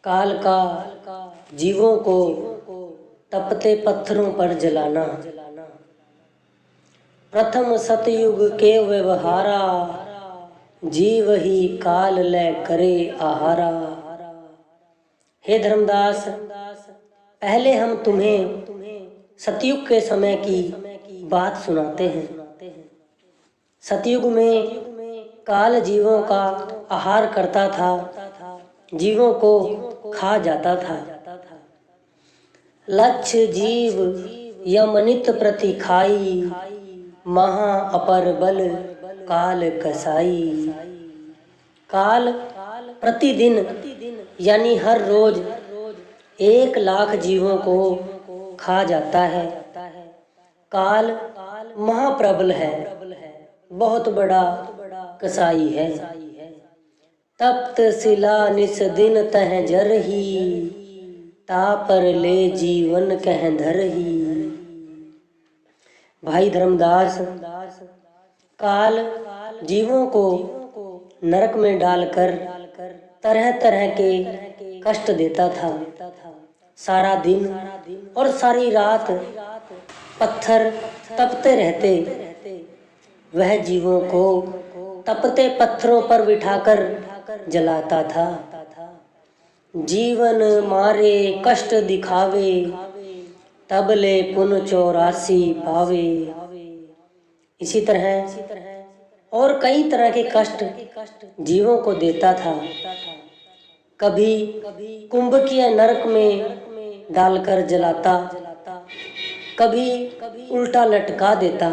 काल का जीवों को तपते पत्थरों पर जलाना। प्रथम सतयुग के व्यवहारा, जीव ही काल ले करे आहारा। हे धर्मदास, पहले हम तुम्हें सतयुग के समय की बात सुनाते हैं। सतयुग में काल जीवों का आहार करता था, जीवों को खा जाता था। लक्ष्य जीव यमनित प्रति खाई, महा अपर बल काल कसाई। काल प्रतिदिन यानी हर रोज 1,00,000 जीवों को खा जाता है। काल महाप्रबल है, बहुत बड़ा कसाई है। तप्त शिला निस दिन तह जरही, तापर ले जीवन कह धरही। भाई धर्मदास, काल जीवों को नरक में डालकर तरह तरह के कष्ट देता था। सारा दिन और सारी रात पत्थर तपते रहते। वह जीवों को तपते पत्थरों पर बिठाकर जलाता था। जीवन मारे कष्ट दिखावे, तबले पुन 84 पावे। इसी तरह और कई तरह के कष्ट जीवों को देता था। कभी कुंभकीय नरक में डालकर जलाता, कभी उल्टा लटका देता।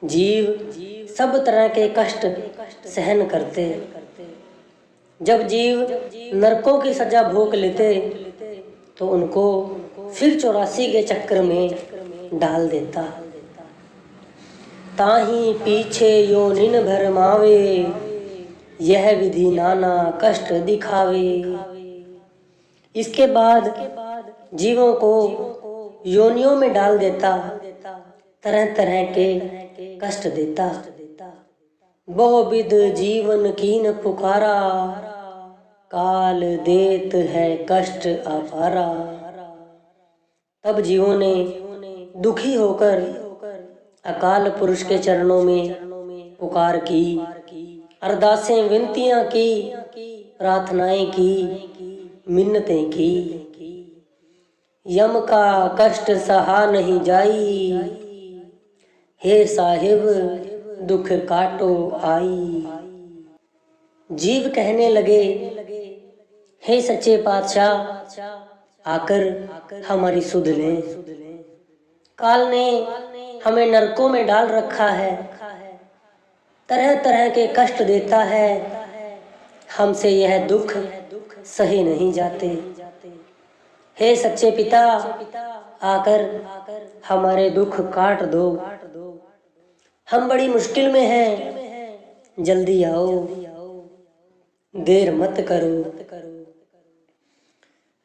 जीव सब तरह के कष्ट सहन करते। जब जीव नरकों की सजा भोग लेते तो उनको फिर 84 के चक्र में डाल देता। ताही पीछे योनिन भरमावे, यह विधि नाना कष्ट दिखावे। इसके बाद जीवों को योनियों में डाल देता, तरह तरह के कष्ट देता। बहुविध जीवन कीन पुकारा, काल देत है कष्ट अपारा। तब जीवों ने दुखी होकर अकाल पुरुष के चरणों में पुकार की, अरदासें विनतियां की, प्रार्थनाएं की, मिन्नतें की। यम का कष्ट सहा नहीं जाई, हे साहिब दुख काटो आई। जीव कहने लगे, हे सच्चे पातशाह, आकर हमारी सुध लें। काल ने हमें नरकों में डाल रखा है, तरह तरह के कष्ट देता है। हमसे यह दुख सहे नहीं जाते। हे सच्चे पिता, आकर हमारे दुख काट दो। हम बड़ी मुश्किल में हैं, जल्दी आओ, देर मत करो।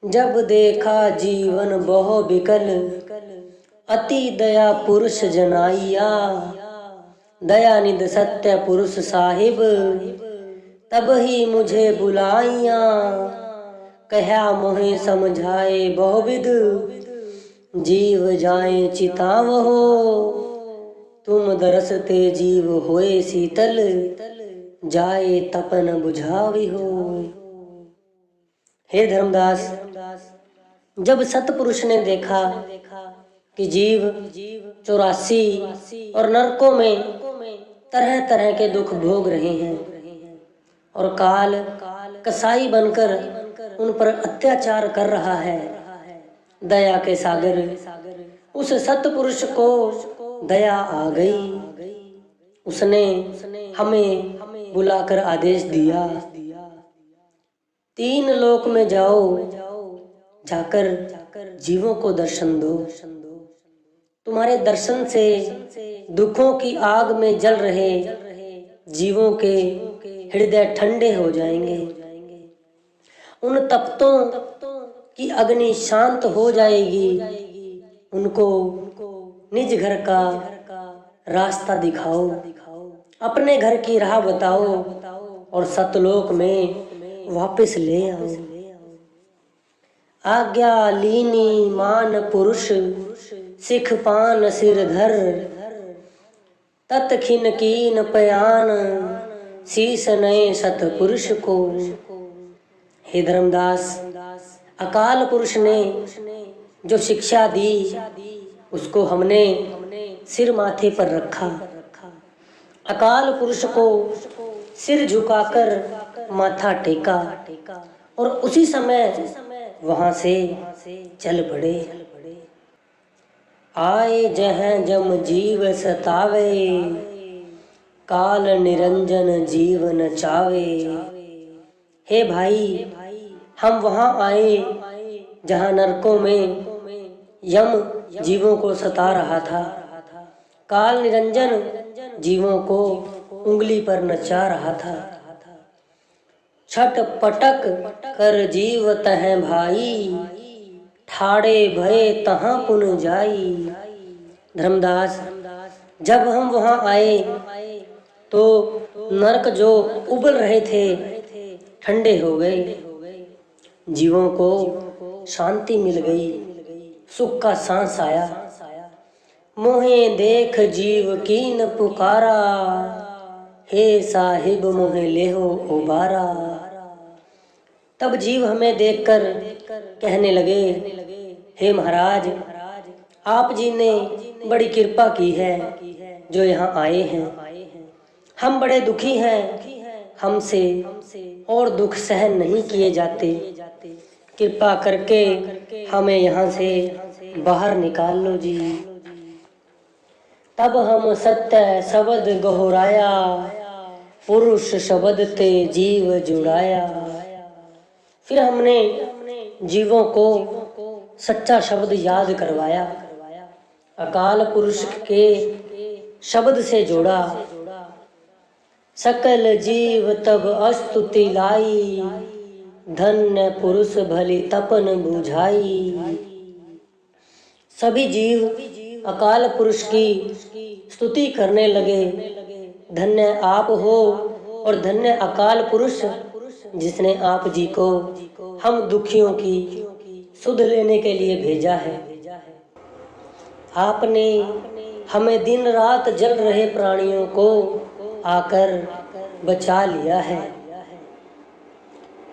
जब देखा जीवन बहु विकल, अति दया पुरुष जनाइया। दयानिध सत्य पुरुष साहिब, तब ही मुझे बुलाइया। कहा मोहे समझाए बहुविध, जीव जाए चितावहो। तुम दरसते जीव होए शीतल, जाए तपन बुझावी हो। हे धर्मदास, जब सतपुरुष ने देखा कि जीव 84 और नरकों में तरह तरह के दुख भोग रहे हैं और काल कसाई बनकर उन पर अत्याचार कर रहा है, दया के सागर उस सतपुरुष को दया आ गई। उसने हमें बुलाकर आदेश दिया, 3 लोक में जाओ, जाकर जीवों को दर्शन दो। तुम्हारे दर्शन से दुखों की आग में जल रहे जीवों के हृदय ठंडे हो जाएंगे। उन तप्तों की अग्नि शांत हो जाएगी। उनको निज घर का रास्ता दिखाओ, अपने घर की राह बताओ और सतलोक में वापस ले आओ। आज्ञा लीनी मान पुरुष, सिख पान सिर धर, तत खिन कीन पयान, शीस नए सतपुरुष को। हे धर्मदास, अकाल पुरुष ने जो शिक्षा दी उसको हमने सिर माथे पर रखा। अकाल पुरुष को सिर झुकाकर माथा टेका और उसी समय वहां से चल पड़े। आए जहाँ जम जीव सतावे, काल निरंजन जीवन चावे। हे भाई, हम वहां आए जहां नरकों में यम जीवों को सता रहा था, काल निरंजन जीवों को उंगली पर नचा रहा था। छट पटक कर जीव तह भाई, ठाड़े भय तहां पुन जाई। धर्मदास, जब हम वहां आए तो नरक जो उबल रहे थे ठंडे हो गए, जीवों को शांति मिल गई, सुख का सांस आया। मोहे देख जीव कीन पुकारा, हे साहिब मोहे लेहो उबारा। तब जीव हमें देखकर कहने लगे, हे महाराज, आप जी ने बड़ी कृपा की है जो यहाँ आए हैं। हम बड़े दुखी हैं, हमसे और दुख सहन नहीं किए जाते। कृपा करके हमें यहाँ से बाहर निकाल लो जी। तब हम सत्य शब्द गहुराया, पुरुष शब्द ते जीव जुड़ाया। फिर हमने जीवों को सच्चा शब्द याद करवाया, अकाल पुरुष के शब्द से जोड़ा। सकल जीव तब अस्तुति लाई, धन्य पुरुष भली तपन बुझाई। सभी जीव अकाल पुरुष की स्तुति करने लगे। धन्य आप हो और धन्य अकाल पुरुष जिसने आप जी को हम दुखियों की सुध लेने के लिए भेजा है। आपने हमें दिन रात जल रहे प्राणियों को आकर बचा लिया है।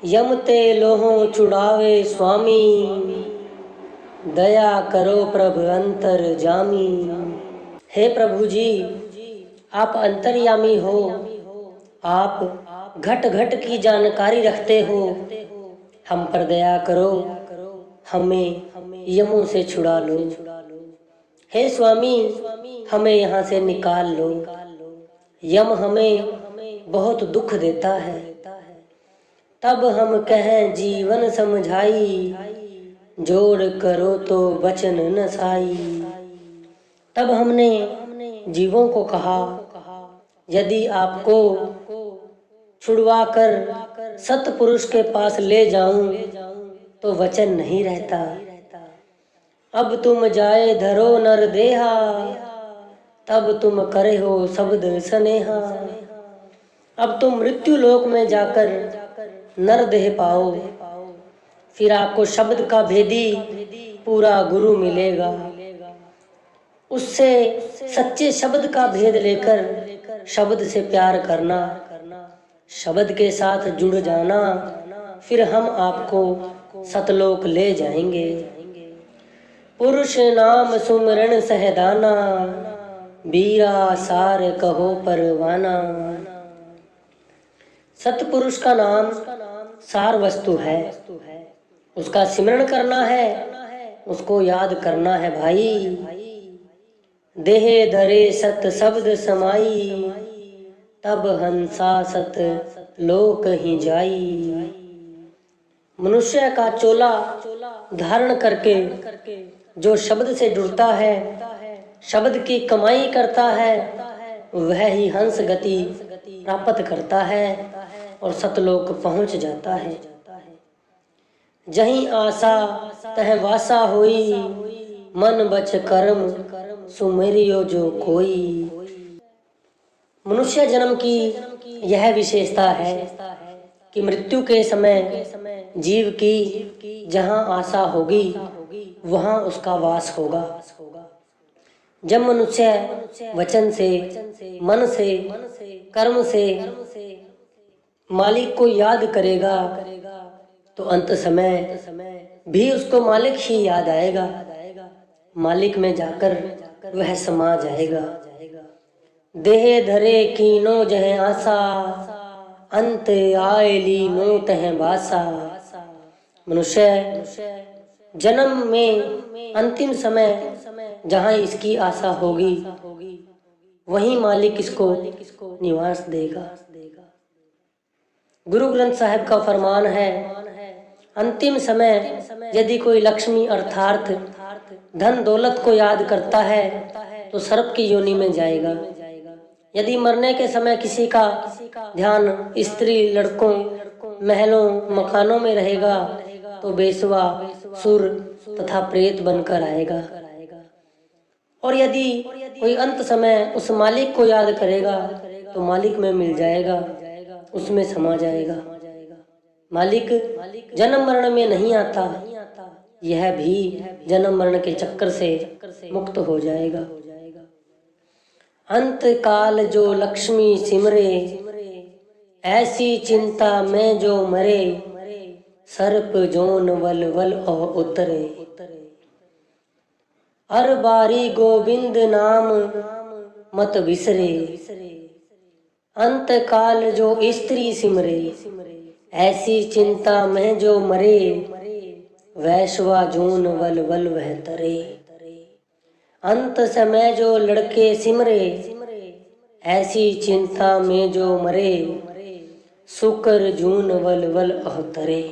यम ते लोहों छुड़ावे स्वामी, दया करो प्रभु अंतर जामी। हे प्रभु जी, आप अंतर्यामी हो, आप घट घट की जानकारी रखते हो। हम पर दया करो, हमें यमों से छुड़ा लो। हे स्वामी, हमें यहाँ से निकाल लो। यम हमें बहुत दुख देता है। तब हम कहें जीवन समझाई, जोड़ करो तो वचन न साई। तब हमने जीवों को कहा, यदि आपको छुड़वा कर सतपुरुष के पास ले जाऊं तो वचन नहीं रहता। अब तुम जाए धरो नर देहा, तब तुम करे हो शब्द स्नेहा। अब तुम मृत्यु लोक में जाकर नर देह पाओ, फिर आपको शब्द का भेदी पूरा गुरु मिलेगा। उससे सच्चे शब्द का भेद लेकर शब्द से प्यार करना, शब्द के साथ जुड़ जाना, फिर हम आपको सतलोक ले जाएंगे। पुरुष नाम सुमरण सहदाना, बीरा सार कहो परवाना। सतपुरुष का नाम सार वस्तु है, उसका सिमरण करना है, उसको याद करना है भाई। देहे धरे सत शब्द समाई, तब हंसा सत लोक ही जाई। मनुष्य का चोला धारण करके जो शब्द से जुड़ता है, शब्द की कमाई करता है, वह ही हंस गति प्राप्त करता है और सतलोक पहुंच जाता है। जहीं आशा तह वासा होई, मन बच कर्म सुमेरियो जो कोई। मनुष्य जन्म की यह विशेषता है कि मृत्यु के समय जीव की जहाँ आशा होगी वहाँ उसका वास होगा। जब मनुष्य वचन से, मन से, कर्म से मालिक को याद करेगा तो अंत समय भी उसको मालिक ही याद आएगा। मालिक में जाकर वह समा जाएगा। देह धरे कीनो जह आशा, अंत आए लीनो तह बासा। मनुष्य जन्म में अंतिम समय जहाँ इसकी आशा होगी वहीं मालिक इसको निवास देगा। गुरु ग्रंथ साहिब का फरमान है, अंतिम समय यदि कोई लक्ष्मी अर्थात धन दौलत को याद करता है तो सर्प की योनि में जाएगा। यदि मरने के समय किसी का ध्यान स्त्री, लड़कों, महलों, मकानों में रहेगा तो बेसवा, सुर तथा प्रेत बनकर आएगा। और यदि कोई अंत समय उस मालिक को याद करेगा तो मालिक में मिल जाएगा, उसमें समा जाएगा। मालिक जन्म मरण में नहीं आता, यह भी जन्म मरण के चक्कर से मुक्त हो जाएगा। अंत काल जो लक्ष्मी सिमरे, ऐसी चिंता में जो मरे, सर्प जोन वल वल और उतरे। हर बारी गोविंद नाम मत बिसरे, अंत काल जो स्त्री सिमरे, ऐसी चिंता में जो मरे, वैश्वा जोन वल वल वह तरे। अंत समय जो लड़के सिमरे, ऐसी चिंता में जो मरे, शुक्र जून वल वल अहतरे।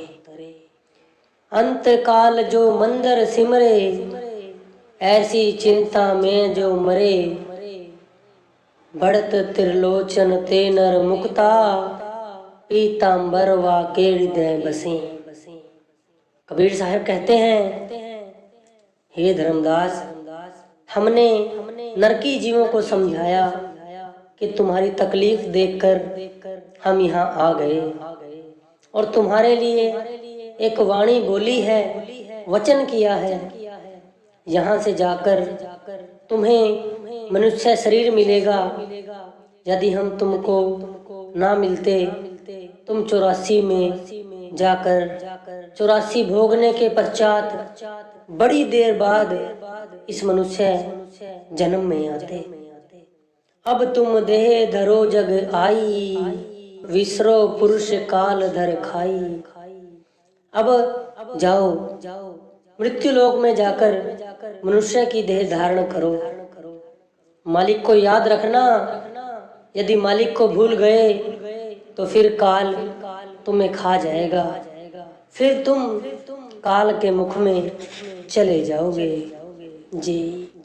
अंत काल जो मंदिर सिमरे, ऐसी चिंता में जो मरे, बढ़त त्रिलोचन ते नर मुक्ता, पीताम्बर वा के हृदय बसे। कबीर साहब कहते हैं, हे धर्मदास, हमने नरकी जीवों को समझाया कि तुम्हारी तकलीफ देखकर हम यहाँ आ गए और तुम्हारे लिए एक वाणी बोली है, वचन किया है। यहाँ से जाकर तुम्हें मनुष्य शरीर मिलेगा। यदि हम तुमको ना मिलते, तुम 84 में जाकर 84 भोगने के पश्चात बड़ी देर बाद इस मनुष्य जन्म में आते। अब तुम देह धरो जग आई, विसरो पुरुष काल धर खाई। अब जाओ मृत्यु लोक में जाकर मनुष्य की देह धारण करो। मालिक को याद रखना, यदि मालिक को भूल गए तो फिर काल तुम्हें खा जाएगा, फिर तुम काल के मुख में चले जाओगे। जी।